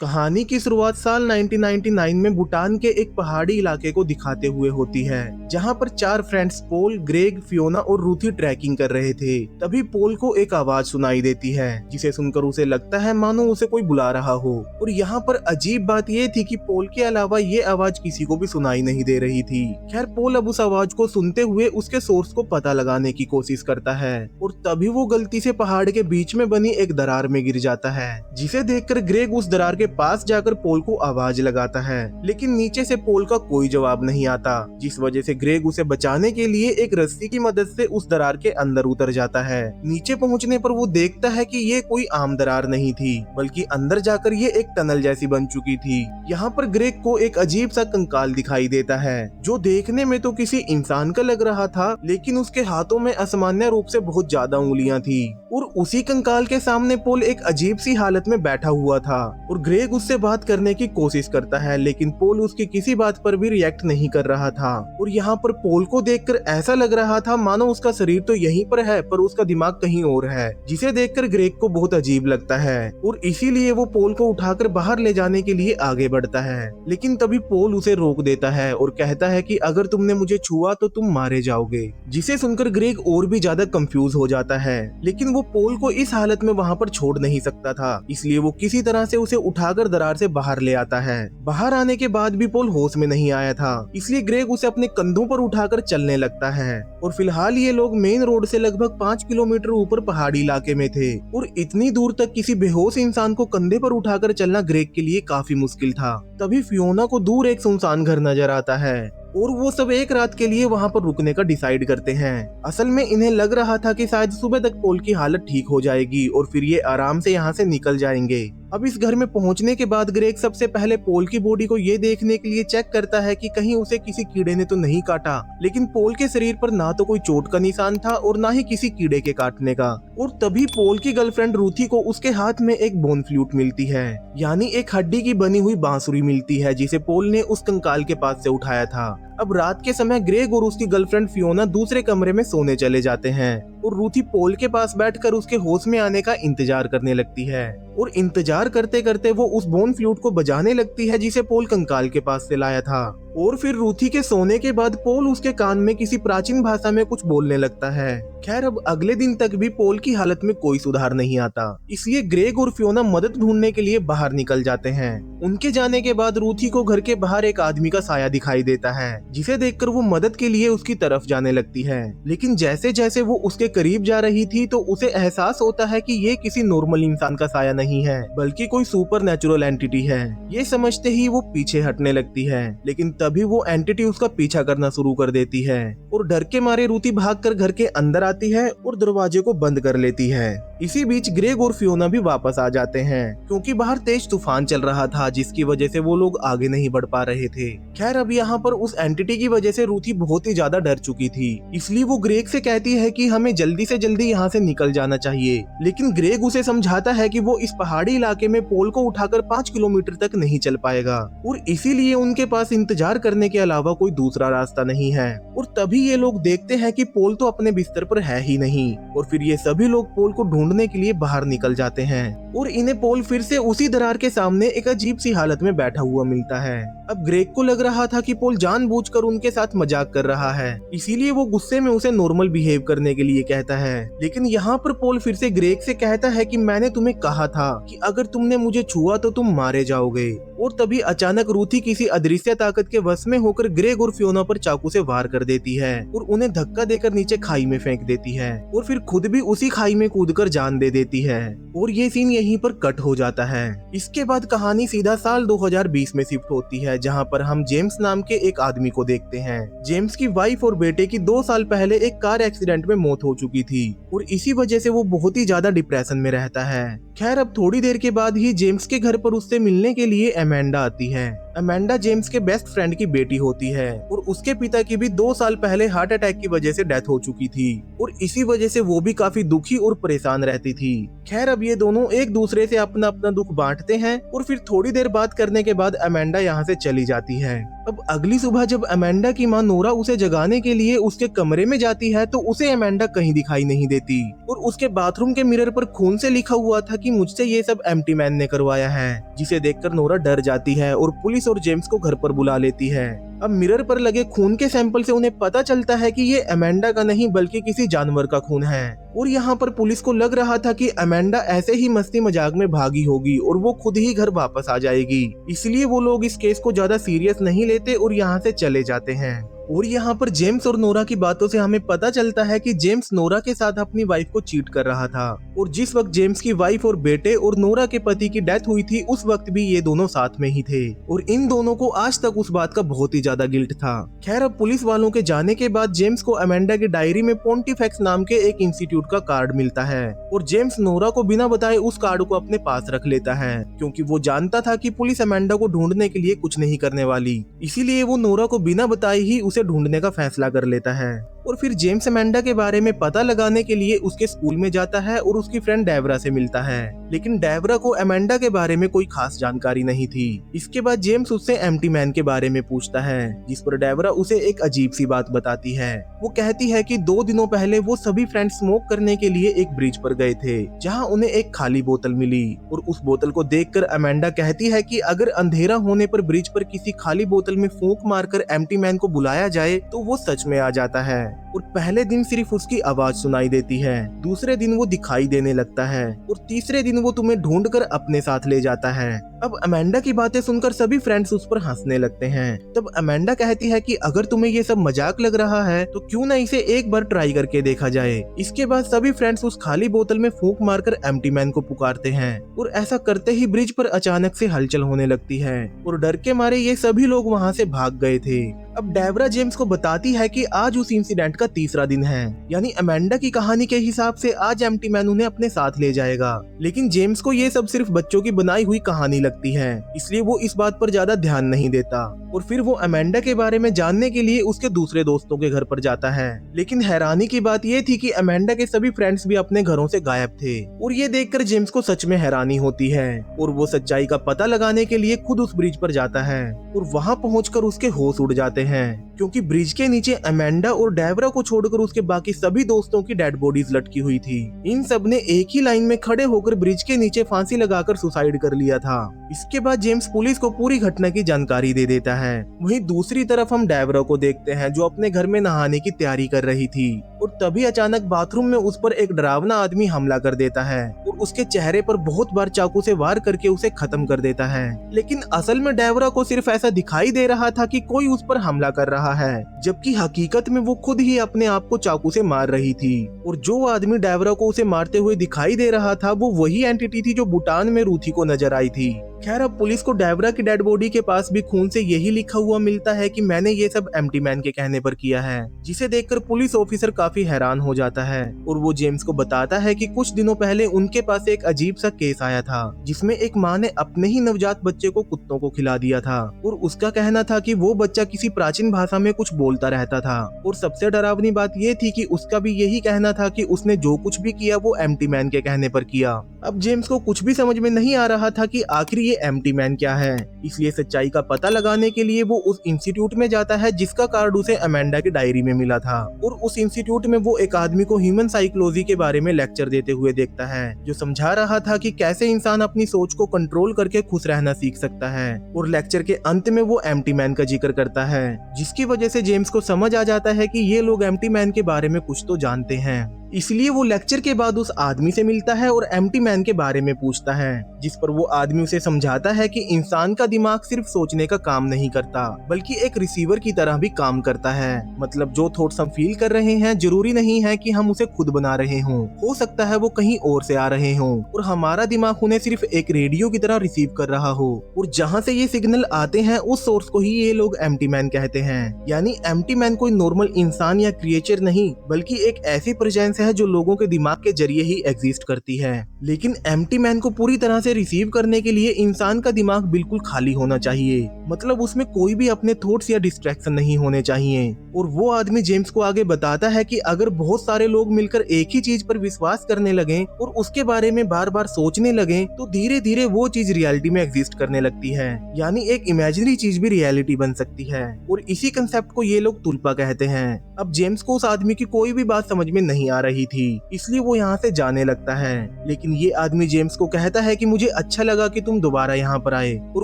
कहानी की शुरुआत साल 1999 में भूटान के एक पहाड़ी इलाके को दिखाते हुए होती है, जहां पर चार फ्रेंड्स पोल, ग्रेग, फियोना और रूथी ट्रैकिंग कर रहे थे। तभी पोल को एक आवाज सुनाई देती है, जिसे सुनकर उसे लगता है मानो उसे कोई बुला रहा हो। और यहाँ पर अजीब बात ये थी कि पोल के अलावा ये आवाज किसी को भी सुनाई नहीं दे रही थी। खैर, पोल अब उस आवाज को सुनते हुए उसके सोर्स को पता लगाने की कोशिश करता है, और तभी वो गलती से पहाड़ के बीच में बनी एक दरार में गिर जाता है, जिसे देखकर ग्रेग उस दरार के पास जाकर पोल को आवाज लगाता है, लेकिन नीचे से पोल का कोई जवाब नहीं आता, जिस वजह से ग्रेग उसे बचाने के लिए एक रस्सी की मदद से उस दरार के अंदर उतर जाता है। नीचे पहुंचने पर वो देखता है कि ये कोई आम दरार नहीं थी, बल्कि अंदर जाकर ये एक टनल जैसी बन चुकी थी। यहाँ पर ग्रेग को एक अजीब सा कंकाल दिखाई देता है, जो देखने में तो किसी इंसान का लग रहा था, लेकिन उसके हाथों में असामान्य रूप से बहुत ज्यादा उंगलियां थी। और उसी कंकाल के सामने पोल एक अजीब सी हालत में बैठा हुआ था, और ग्रेग उससे बात करने की कोशिश करता है, लेकिन पोल उसकी किसी बात पर भी रिएक्ट नहीं कर रहा था। और यहाँ पर पोल को देखकर ऐसा लग रहा था मानो उसका शरीर तो यहीं पर है, पर उसका दिमाग कहीं और है, जिसे देखकर ग्रेग को बहुत अजीब लगता है, और इसीलिए वो पोल को उठाकर बाहर ले जाने के लिए आगे बढ़ता है। लेकिन तभी पोल उसे रोक देता है और कहता है कि अगर तुमने मुझे छुआ तो तुम मारे जाओगे, जिसे सुनकर ग्रेग और भी ज्यादा कंफ्यूज हो जाता है। लेकिन वो पोल को इस हालत में वहाँ पर छोड़ नहीं सकता था, इसलिए वो किसी तरह से उसे उठाकर दरार से बाहर ले आता है। बाहर आने के बाद भी पोल होश में नहीं आया था, इसलिए ग्रेग उसे अपने कंधों पर उठाकर चलने लगता है। और फिलहाल ये लोग मेन रोड से लगभग 5 किलोमीटर ऊपर पहाड़ी इलाके में थे, और इतनी दूर तक किसी बेहोश इंसान को कंधे पर उठाकर चलना ग्रेग के लिए काफी मुश्किल था। तभी फियोना को दूर एक सुनसान घर नजर आता है, और वो सब एक रात के लिए वहाँ पर रुकने का डिसाइड करते हैं। असल में इन्हें लग रहा था कि शायद सुबह तक पोल की हालत ठीक हो जाएगी और फिर ये आराम से यहाँ से निकल जाएंगे। अब इस घर में पहुंचने के बाद ग्रेग सबसे पहले पोल की बॉडी को ये देखने के लिए चेक करता है कि कहीं उसे किसी कीड़े ने तो नहीं काटा, लेकिन पोल के शरीर पर ना तो कोई चोट का निशान था और ना ही किसी कीड़े के काटने का। और तभी पोल की गर्लफ्रेंड रूथी को उसके हाथ में एक बोन फ्लूट मिलती है, यानी एक हड्डी की बनी हुई बांसुरी मिलती है, जिसे पोल ने उस कंकाल के पास से उठाया था। अब रात के समय ग्रेग और उसकी गर्लफ्रेंड फियोना दूसरे कमरे में सोने चले जाते हैं, और रूथी पोल के पास बैठकर उसके होश में आने का इंतजार करने लगती है। और इंतजार करते करते वो उस बोन फ्लूट को बजाने लगती है, जिसे पोल कंकाल के पास से लाया था। और फिर रूथी के सोने के बाद पोल उसके कान में किसी प्राचीन भाषा में कुछ बोलने लगता है। खैर, अब अगले दिन तक भी पोल की हालत में कोई सुधार नहीं आता, इसलिए ग्रेग और फियोना मदद ढूंढने के लिए बाहर निकल जाते हैं। उनके जाने के बाद रूथी को घर के बाहर एक आदमी का साया दिखाई देता है, जिसे देखकर वो मदद के लिए उसकी तरफ जाने लगती है। लेकिन जैसे जैसे वो उसके करीब जा रही थी तो उसे एहसास होता है कि ये किसी नॉर्मल इंसान का साया नहीं है, बल्कि कोई सुपर नेचुरल एंटिटी है। ये समझते ही वो पीछे हटने लगती है, लेकिन तभी वो एंटिटी उसका पीछा करना शुरू कर देती है, और डर के मारे रूथी भागकर घर के अंदर आती है और दरवाजे को बंद कर लेती है। इसी बीच ग्रेग और फियोना भी वापस आ जाते हैं, क्योंकि बाहर तेज तूफान चल रहा था, जिसकी वजह से वो लोग आगे नहीं बढ़ पा रहे थे। खैर, अब यहाँ पर उस एंटिटी की वजह से रूथी बहुत ही ज्यादा डर चुकी थी, इसलिए वो ग्रेग से कहती है कि हमें जल्दी से जल्दी यहाँ से निकल जाना चाहिए। लेकिन ग्रेग उसे समझाता है कि वो इस पहाड़ी इलाके में पोल को उठाकर 5 किलोमीटर तक नहीं चल पाएगा, और इसीलिए उनके पास इंतजार करने के अलावा कोई दूसरा रास्ता नहीं है। और तभी ये लोग देखते हैं कि पोल तो अपने बिस्तर पर है ही नहीं, और फिर ये सभी लोग पोल को ढूंढने के लिए बाहर निकल जाते हैं, और इन्हें पोल फिर से उसी दरार के सामने एक अजीब सी हालत में बैठा हुआ मिलता है। अब ग्रेग को लग रहा था कि पोल जानबूझकर उनके साथ मजाक कर रहा है, इसीलिए वो गुस्से में उसे नॉर्मल बिहेव करने के लिए कहता है। लेकिन यहाँ पर पोल फिर से ग्रेग से कहता है कि मैंने तुम्हें कहा था कि अगर तुमने मुझे छुआ तो तुम मारे जाओगे। और तभी अचानक रूथी किसी अदृश्य ताकत के वश में होकर ग्रेग और फियोना पर चाकू से वार कर देती है, और उन्हें धक्का देकर नीचे खाई में फेंक देती है, और फिर खुद भी उसी खाई में कूदकर जान दे देती है। और ये सीन यहीं पर कट हो जाता है। इसके बाद कहानी सीधा साल 2020 में शिफ्ट होती है, जहाँ पर हम जेम्स नाम के एक आदमी को देखते हैं। जेम्स की वाइफ और बेटे की 2 साल पहले एक कार एक्सीडेंट में मौत हो चुकी थी, और इसी वजह से वो बहुत ही ज्यादा डिप्रेशन में रहता है। खैर, अब थोड़ी देर के बाद ही जेम्स के घर पर उससे मिलने के लिए एमेंडा आती है, अमेंडा जेम्स के बेस्ट फ्रेंड की बेटी होती है और उसके पिता की भी 2 साल पहले हार्ट अटैक की वजह से डेथ हो चुकी थी और इसी वजह से वो भी काफी दुखी और परेशान रहती थी। खैर अब ये दोनों एक दूसरे से अपना अपना दुख बांटते हैं और फिर थोड़ी देर बात करने के बाद अमेंडा यहाँ से चली जाती है। अब अगली सुबह जब अमेंडा की माँ नोरा उसे जगाने के लिए उसके कमरे में जाती है तो उसे अमेंडा कहीं दिखाई नहीं देती और उसके बाथरूम के मिरर पर खून से लिखा हुआ था कि मुझसे ये सब एम्प्टी मैन ने करवाया है, जिसे देखकर नोरा डर जाती है और पुलिस और जेम्स को घर पर बुला लेती है। अब मिरर पर लगे खून के सैंपल से उन्हें पता चलता है कि ये अमेंडा का नहीं बल्कि किसी जानवर का खून है और यहाँ पर पुलिस को लग रहा था कि अमेंडा ऐसे ही मस्ती मजाक में भागी होगी और वो खुद ही घर वापस आ जाएगी, इसलिए वो लोग इस केस को ज्यादा सीरियस नहीं लेते और यहाँ से चले जाते हैं। और यहाँ पर जेम्स और नोरा की बातों से हमें पता चलता है कि जेम्स नोरा के साथ अपनी वाइफ को चीट कर रहा था और जिस वक्त जेम्स की वाइफ और बेटे और नोरा के पति की डेथ हुई थी उस वक्त भी ये दोनों साथ में ही थे और इन दोनों को आज तक उस बात का बहुत ही ज्यादा गिल्ट था। खैर अब पुलिस वालों के जाने के बाद जेम्स को अमेंडा की डायरी में पोंटिफेक्स नाम के एक इंस्टीट्यूट का कार्ड मिलता है और जेम्स नोरा को बिना बताए उस कार्ड को अपने पास रख लेता है क्योंकि वो जानता था कि पुलिस अमेंडा को ढूंढने के लिए कुछ नहीं करने वाली, इसीलिए वो नोरा को बिना बताए ही उसे ढूंढने का फैसला कर लेता है। और फिर जेम्स अमेंडा के बारे में पता लगाने के लिए उसके स्कूल में जाता है और उसकी फ्रेंड डेवरा से मिलता है, लेकिन डेवरा को अमेंडा के बारे में कोई खास जानकारी नहीं थी। इसके बाद जेम्स उससे एम्प्टी मैन के बारे में पूछता है, जिस पर डेवरा उसे एक अजीब सी बात बताती है। वो कहती है कि 2 दिनों पहले वो सभी फ्रेंड स्मोक करने के लिए एक ब्रिज पर गए थे जहाँ उन्हें एक खाली बोतल मिली और उस बोतल को देखकर अमेंडा कहती है कि अगर अंधेरा होने पर ब्रिज पर किसी खाली बोतल में फूंक मारकर एम्प्टी मैन को बुलाया जाए तो वो सच में आ जाता है और पहले दिन सिर्फ उसकी आवाज सुनाई देती है, दूसरे दिन वो दिखाई देने लगता है और तीसरे दिन वो तुम्हें ढूंढकर अपने साथ ले जाता है। अब अमेंडा की बातें सुनकर सभी फ्रेंड्स उस पर हंसने लगते हैं। तब अमेंडा कहती है कि अगर तुम्हें ये सब मजाक लग रहा है तो क्यों ना इसे एक बार ट्राई करके देखा जाए। इसके बाद सभी फ्रेंड्स उस खाली बोतल में फूंक मारकर एम्प्टी मैन को पुकारते हैं और ऐसा करते ही ब्रिज पर अचानक से हलचल होने लगती है और डर के मारे ये सभी लोग वहाँ से भाग गए थे। अब डेवरा जेम्स को बताती है कि आज उस इंसिडेंट का तीसरा दिन है, यानी अमेंडा की कहानी के हिसाब से आज एम्प्टी मैन उन्हें अपने साथ ले जाएगा, लेकिन जेम्स को ये सब सिर्फ बच्चों की बनाई हुई कहानी लगती है, इसलिए वो इस बात पर ज्यादा ध्यान नहीं देता और फिर वो अमेंडा के बारे में जानने के लिए उसके दूसरे दोस्तों के घर पर जाता है। लेकिन हैरानी की बात ये थी कि अमेंडा के सभी फ्रेंड्स भी अपने घरों से गायब थे और ये देखकर जेम्स को सच में हैरानी होती है और वो सच्चाई का पता लगाने के लिए खुद उस ब्रिज पर जाता है और वहाँ पहुंचकर उसके होश उड़ जाते हैं क्योंकि ब्रिज के नीचे अमेंडा और डेवरा को छोड़कर उसके बाकी सभी दोस्तों की डेड बॉडीज लटकी हुई थी। इन सब ने एक ही लाइन में खड़े होकर ब्रिज के नीचे फांसी लगाकर सुसाइड कर लिया था। इसके बाद जेम्स पुलिस को पूरी घटना की जानकारी दे देता है। वहीं दूसरी तरफ हम डेवरा को देखते हैं जो अपने घर में नहाने की तैयारी कर रही थी और तभी अचानक बाथरूम में उस पर एक डरावना आदमी हमला कर देता है और उसके चेहरे पर बहुत बार चाकू से वार करके उसे खत्म कर देता है। लेकिन असल में डेवरा को सिर्फ ऐसा दिखाई दे रहा था कि कोई उस पर हमला कर रहा है, जबकि हकीकत में वो खुद ही अपने आप को चाकू से मार रही थी और जो आदमी डेवरा को उसे मारते हुए दिखाई दे रहा था वो वही एंटिटी थी जो भूटान में रूथी को नजर आई थी। खैर अब पुलिस को डेवरा की डेड बॉडी के पास भी खून से यही लिखा हुआ मिलता है कि मैंने ये सब एम्प्टी मैन के कहने पर किया है, जिसे देखकर पुलिस ऑफिसर काफी हैरान हो जाता है और वो जेम्स को बताता है कि कुछ दिनों पहले उनके पास एक अजीब सा केस आया था जिसमें एक माँ ने अपने ही नवजात बच्चे को कुत्तों को खिला दिया था और उसका कहना था कि वो बच्चा किसी प्राचीन भाषा में कुछ बोलता रहता था और सबसे डरावनी बात ये थी कि उसका भी यही कहना था कि उसने जो कुछ भी किया वो एम्प्टी मैन के कहने पर किया। अब जेम्स को कुछ भी समझ में नहीं आ रहा था कि आखिर ये एम्प्टी मैन क्या है, इसलिए सच्चाई का पता लगाने के लिए वो उस इंस्टीट्यूट में जाता है जिसका कार्ड उसे अमेंडा की डायरी में मिला था और उस इंस्टीट्यूट में वो एक आदमी को ह्यूमन साइकोलॉजी के बारे में लेक्चर देते हुए देखता है जो समझा रहा था कि कैसे इंसान अपनी सोच को कंट्रोल करके खुश रहना सीख सकता है और लेक्चर के अंत में वो एम्प्टी मैन का जिक्र करता है, जिसकी वजह से जेम्स को समझ आ जाता है कि ये लोग एम्प्टी मैन के बारे में कुछ तो जानते हैं। इसलिए वो लेक्चर के बाद उस आदमी से मिलता है और एम्प्टी मैन के बारे में पूछता है, जिस पर वो आदमी उसे समझाता है कि इंसान का दिमाग सिर्फ सोचने का काम नहीं करता बल्कि एक रिसीवर की तरह भी काम करता है। मतलब जो थॉट्स हम फील कर रहे हैं जरूरी नहीं है कि हम उसे खुद बना रहे हों, हो सकता है वो कहीं और से आ रहे हों और हमारा दिमाग उन्हें सिर्फ एक रेडियो की तरह रिसीव कर रहा हो और जहाँ से ये सिग्नल आते हैं उस सोर्स को ही ये लोग एम्प्टी मैन कहते हैं। यानी एम्प्टी मैन कोई नॉर्मल इंसान या क्रिएचर नहीं बल्कि एक ऐसी प्रेजेंस है जो लोगों के दिमाग के जरिए ही एग्जिस्ट करती है। लेकिन एम्प्टी मैन को पूरी तरह से रिसीव करने के लिए इंसान का दिमाग बिल्कुल खाली होना चाहिए, मतलब उसमें कोई भी अपने थॉट्स या डिस्ट्रैक्शन नहीं होने चाहिए। और वो आदमी जेम्स को आगे बताता है कि अगर बहुत सारे लोग मिलकर एक ही चीज पर विश्वास करने लगे और उसके बारे में बार बार सोचने लगे तो धीरे धीरे वो चीज रियलिटी में एग्जिस्ट करने लगती है, यानी एक इमेजिनरी चीज भी रियलिटी बन सकती है। और इसी कंसेप्ट को ये लोग तुल्पा कहते हैं। अब जेम्स को उस आदमी की कोई भी बात समझ में नहीं आ रही थी, इसलिए वो यहाँ से जाने लगता है। लेकिन ये आदमी जेम्स को कहता है कि मुझे अच्छा लगा कि तुम दोबारा यहाँ पर आए और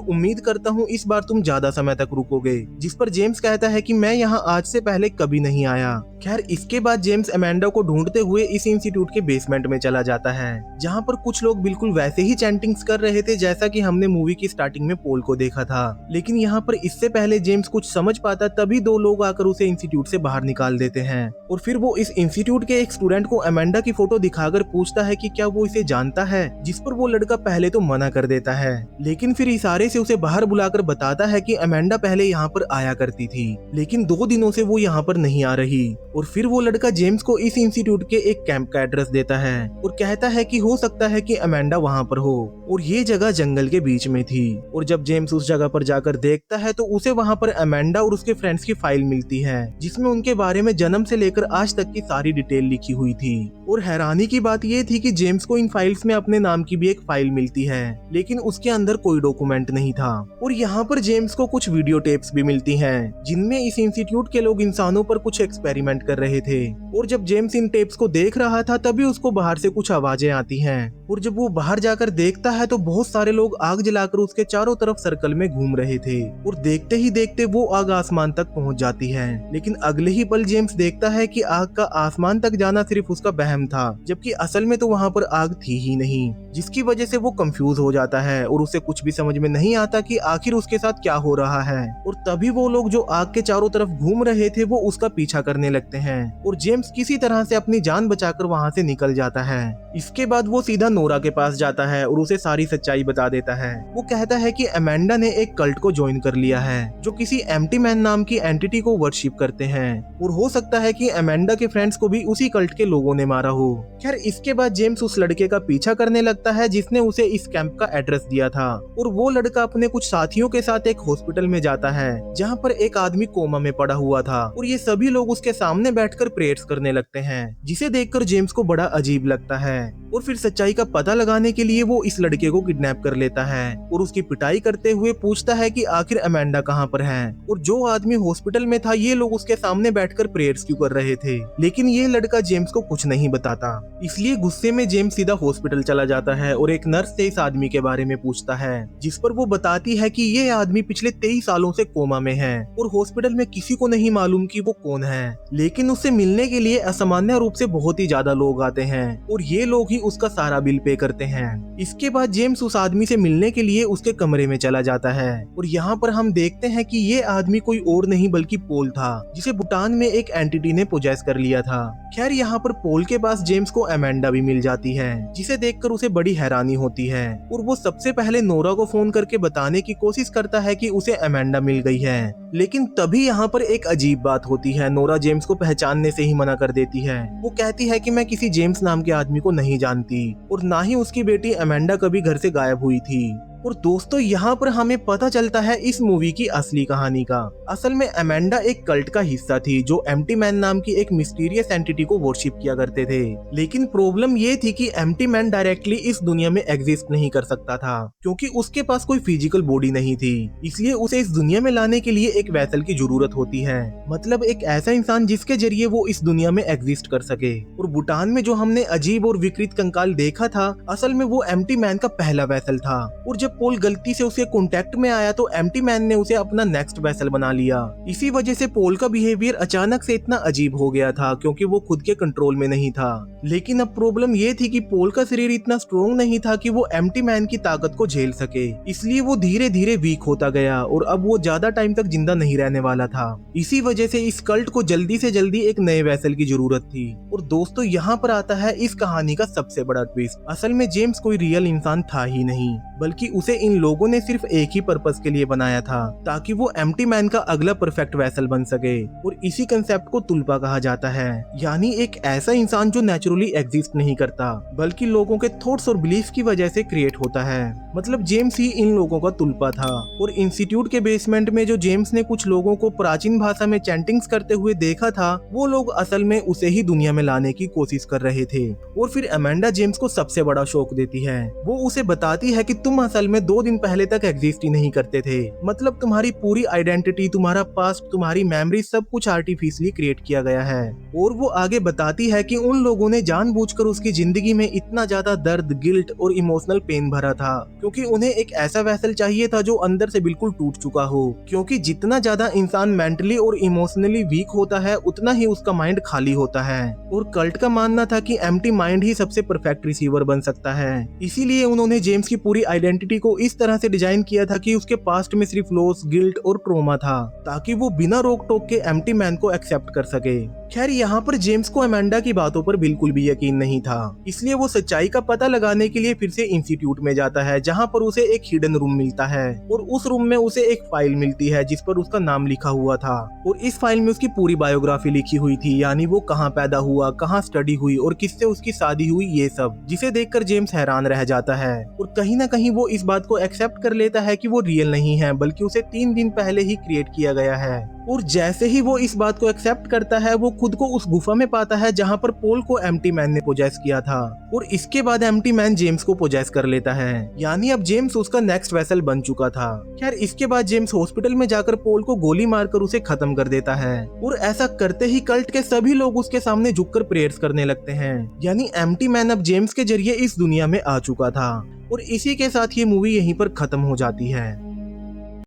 उम्मीद करता हूँ इस बार तुम ज्यादा समय तक रुकोगे। जिस पर जेम्स कहता है कि मैं यहाँ आज से पहले कभी नहीं आया। खैर इसके बाद जेम्स अमेंडा को ढूंढते हुए इस इंस्टीट्यूट के बेसमेंट में चला जाता है, जहाँ पर कुछ लोग बिल्कुल वैसे ही चैंटिंग्स कर रहे थे जैसा कि हमने मूवी की स्टार्टिंग में पोल को देखा था। लेकिन यहाँ पर इससे पहले जेम्स कुछ समझ पाता तभी दो लोग आकर उसे इंस्टीट्यूट से बाहर निकाल देते हैं। और फिर वो इस इंस्टीट्यूट के एक स्टूडेंट को अमेंडा की फोटो दिखाकर पूछता है कि क्या वो इसे जानता है, जिस पर वो लड़का पहले तो मना कर देता है, लेकिन फिर इशारे से उसे बाहर बुलाकर बताता है कि अमेंडा पहले यहाँ पर आया करती थी, लेकिन 2 दिनों से वो यहाँ पर नहीं आ रही। और फिर वो लड़का जेम्स को इस इंस्टीट्यूट के एक कैंप का एड्रेस देता है और कहता है कि हो सकता है कि अमेंडा वहाँ पर हो, और ये जगह जंगल के बीच में थी। और जब जेम्स उस जगह पर जाकर देखता है तो उसे वहाँ पर अमेंडा और उसके फ्रेंड्स की फाइल मिलती है, जिसमें उनके बारे में जन्म से लेकर आज तक की सारी डिटेल लिखी हुई थी। और हैरानी की बात ये थी कि जेम्स को इन फाइल्स में अपने नाम की भी एक फाइल मिलती है, लेकिन उसके अंदर कोई डॉक्यूमेंट नहीं था। और यहाँ पर जेम्स को कुछ वीडियो टेप्स भी मिलती हैं, जिनमें इस इंस्टीट्यूट के लोग इंसानों पर कुछ एक्सपेरिमेंट कर रहे थे। और जब जेम्स इन टेप्स को देख रहा था तभी उसको बाहर से कुछ आवाजें आती हैं, और जब वो बाहर जाकर देखता है तो बहुत सारे लोग आग जलाकर उसके चारों तरफ सर्कल में घूम रहे थे। और देखते ही देखते वो आग आसमान तक पहुंच जाती है, लेकिन अगले ही पल जेम्स देखता है कि आग का आसमान तक जाना सिर्फ उसका वहम था, जबकि असल में तो वहाँ पर आग थी ही नहीं, जिसकी वजह से वो कंफ्यूज हो जाता है और उसे कुछ भी समझ में नहीं आता कि आखिर उसके साथ क्या हो रहा है। और तभी वो लोग जो आग के चारों तरफ घूम रहे थे वो उसका पीछा करने लगते हैं, और जेम्स किसी तरह से अपनी जान बचाकर वहाँ से निकल जाता है। इसके बाद वो सीधा नोरा के पास जाता है और उसे सारी सच्चाई बता देता है। वो कहता है कि अमेंडा ने एक कल्ट को ज्वाइन कर लिया है जो किसी एम्प्टी मैन नाम की एंटिटी को वर्शिप करते हैं, और हो सकता है कि अमेंडा के फ्रेंड्स को भी उसी कल्ट के लोगों ने मारा हो। खैर इसके बाद जेम्स उस लड़के का पीछा करने लगता है जिसने उसे इस कैंप का एड्रेस दिया था, और वो लड़का अपने कुछ साथियों के साथ एक हॉस्पिटल में जाता है जहाँ पर एक आदमी कोमा में पड़ा हुआ था, और ये सभी लोग उसके सामने बैठकर प्रेयर्स करने लगते हैं, जिसे देखकर जेम्स को बड़ा अजीब लगता है। और फिर सच्चाई का पता लगाने के लिए वो इस लड़के को किडनैप कर लेता है और उसकी पिटाई करते हुए पूछता है कि आखिर अमेंडा कहाँ पर है, और जो आदमी हॉस्पिटल में था ये लोग उसके सामने बैठकर प्रेयर्स क्यों कर रहे थे। लेकिन ये लड़का जेम्स को कुछ नहीं बताता, इसलिए गुस्से में जेम्स सीधा हॉस्पिटल चला जाता है और एक नर्स से इस आदमी के बारे में पूछता है, जिस पर वो बताती है कि ये आदमी पिछले 23 सालों से कोमा में है और हॉस्पिटल में किसी को नहीं मालूम कि वो कौन है, लेकिन उससे मिलने के लिए असामान्य रूप से बहुत ही ज्यादा लोग आते हैं और ये लोग ही उसका सारा बिल पे करते हैं। इसके बाद जेम्स उस आदमी से मिलने के लिए उसके कमरे में चला जाता है, और यहाँ पर हम देखते हैं कि ये आदमी कोई और नहीं बल्कि पोल था, जिसे भूटान में एक एंटिटी ने पोजेस कर लिया था। खैर यहाँ पर पोल के पास जेम्स को अमेंडा भी मिल जाती है, जिसे देखकर उसे बड़ी हैरानी होती है, और वो सबसे पहले नोरा को फोन करके बताने की कोशिश करता है कि उसे अमेंडा मिल गई है। लेकिन तभी यहाँ पर एक अजीब बात होती है, नोरा जेम्स को पहचानने से ही मना कर देती है। वो कहती है कि मैं किसी जेम्स नाम के आदमी को नहीं जानती, और ना ही उसकी बेटी अमेंडा कभी घर से गायब हुई थी। और दोस्तों यहाँ पर हमें पता चलता है इस मूवी की असली कहानी का। असल में अमेंडा एक कल्ट का हिस्सा थी जो एम्प्टी मैन नाम की एक मिस्टीरियस एंटिटी को वर्शिप किया करते थे। लेकिन प्रॉब्लम ये थी कि एम्प्टी मैन डायरेक्टली इस दुनिया में एग्जिस्ट नहीं कर सकता था, क्योंकि उसके पास कोई फिजिकल बॉडी नहीं थी, इसलिए उसे इस दुनिया में लाने के लिए एक वेसल की जरूरत होती है, मतलब एक ऐसा इंसान जिसके जरिए वो इस दुनिया में एग्जिस्ट कर सके। और भूटान में जो हमने अजीब और विकृत कंकाल देखा था, असल में वो एम्प्टी मैन का पहला वेसल था, और जब पोल गलती से उसके कांटेक्ट में आया तो एम्प्टी मैन ने उसे अपना नेक्स्ट वेसल बना लिया। इसी वजह से पोल का बिहेवियर अचानक से इतना अजीब हो गया था, क्योंकि वो खुद के कंट्रोल में नहीं था। लेकिन अब प्रॉब्लम ये थी कि पोल का शरीर इतना स्ट्रॉन्ग नहीं था कि वो एम्प्टी मैन की ताकत को झेल सके, इसलिए वो धीरे धीरे वीक होता गया और अब वो ज्यादा टाइम तक जिंदा नहीं रहने वाला था। इसी वजह से इस कल्ट को जल्दी से जल्दी एक नए वेसल की जरूरत थी। और दोस्तों यहाँ पर आता है इस कहानी का सबसे बड़ा ट्विस्ट। असल में जेम्स कोई रियल इंसान था ही नहीं, बल्कि उसे इन लोगों ने सिर्फ एक ही पर्पस के लिए बनाया था, ताकि वो एम्प्टी मैन का अगला परफेक्ट वेसल बन सके। और इसी कंसेप्ट को तुल्पा कहा जाता है, यानी एक ऐसा इंसान जो नेचुरली एग्जिस्ट नहीं करता, बल्कि लोगों के थॉट्स और बिलीफ की वजह से क्रिएट होता है। मतलब जेम्स ही इन लोगों का तुल्पा था। और इंस्टीट्यूट के बेसमेंट में जो जेम्स ने कुछ लोगों को प्राचीन भाषा में चैंटिंग्स करते हुए देखा था, वो लोग असल में उसे ही दुनिया में लाने की कोशिश कर रहे थे। और फिर अमेंडा जेम्स को सबसे बड़ा शौक देती है। वो उसे बताती है कि तुम असल में 2 दिन पहले तक एग्जिस्ट ही नहीं करते थे। मतलब तुम्हारी पूरी आइडेंटिटी, तुम्हारा पास्ट, तुम्हारी मेमोरी सब कुछ आर्टिफिशियली क्रिएट किया गया है। और वो आगे बताती है कि उन लोगों ने जानबूझकर उसकी जिंदगी में इतना ज्यादा दर्द, गिल्ट और इमोशनल पेन भरा था, क्योंकि उन्हें एक ऐसा वेसल चाहिए था जो अंदर से बिल्कुल टूट चुका हो। क्योंकि जितना ज्यादा इंसान मेंटली और इमोशनली वीक होता है, उतना ही उसका माइंड खाली होता है। और कल्ट का मानना था कि एम्प्टी माइंड ही सबसे परफेक्ट रिसीवर बन सकता है। इसीलिए उन्होंने जेम्स की पूरी आइडेंटिटी को इस तरह से डिजाइन किया था कि उसके पास्ट में सिर्फ लॉस, गिल्ट और ट्रॉमा था, ताकि वो बिना रोक टोक के एम्प्टी मैन को एक्सेप्ट कर सके। खैर, यहाँ पर जेम्स को अमेंडा की बातों पर बिल्कुल भी यकीन नहीं था, इसलिए वो सच्चाई का पता लगाने के लिए फिर से इंस्टीट्यूट में जाता है, जहाँ पर उसे एक हिडन रूम मिलता है। और उस रूम में उसे एक फाइल मिलती है जिस पर उसका नाम लिखा हुआ था। और इस फाइल में उसकी पूरी बायोग्राफी लिखी हुई थी, यानी वो कहाँ पैदा हुआ, कहाँ स्टडी हुई और किससे उसकी शादी हुई, ये सब, जिसे देखकर जेम्स हैरान रह जाता है। और कहीं ना कहीं वो इस बात को एक्सेप्ट कर लेता है कि वो रियल नहीं है, बल्कि उसे 3 दिन पहले ही क्रिएट किया गया है। और जैसे ही वो इस बात को एक्सेप्ट करता है, वो खुद को उस गुफा में पाता है जहाँ पर पोल को एम्प्टी मैन ने पोजेस किया था। और इसके बाद एम्प्टी मैन जेम्स को पोजेस कर लेता है, यानी अब जेम्स उसका नेक्स्ट वेसल बन चुका था। खैर, इसके बाद जेम्स हॉस्पिटल में जाकर पोल को गोली मारकर उसे खत्म कर देता है। और ऐसा करते ही कल्ट के सभी लोग उसके सामने झुककर प्रेयर्स करने लगते हैं, यानी एम्प्टी मैन अब जेम्स के जरिए इस दुनिया में आ चुका था। और इसी के साथ ये मूवी यहीं पर खत्म हो जाती है।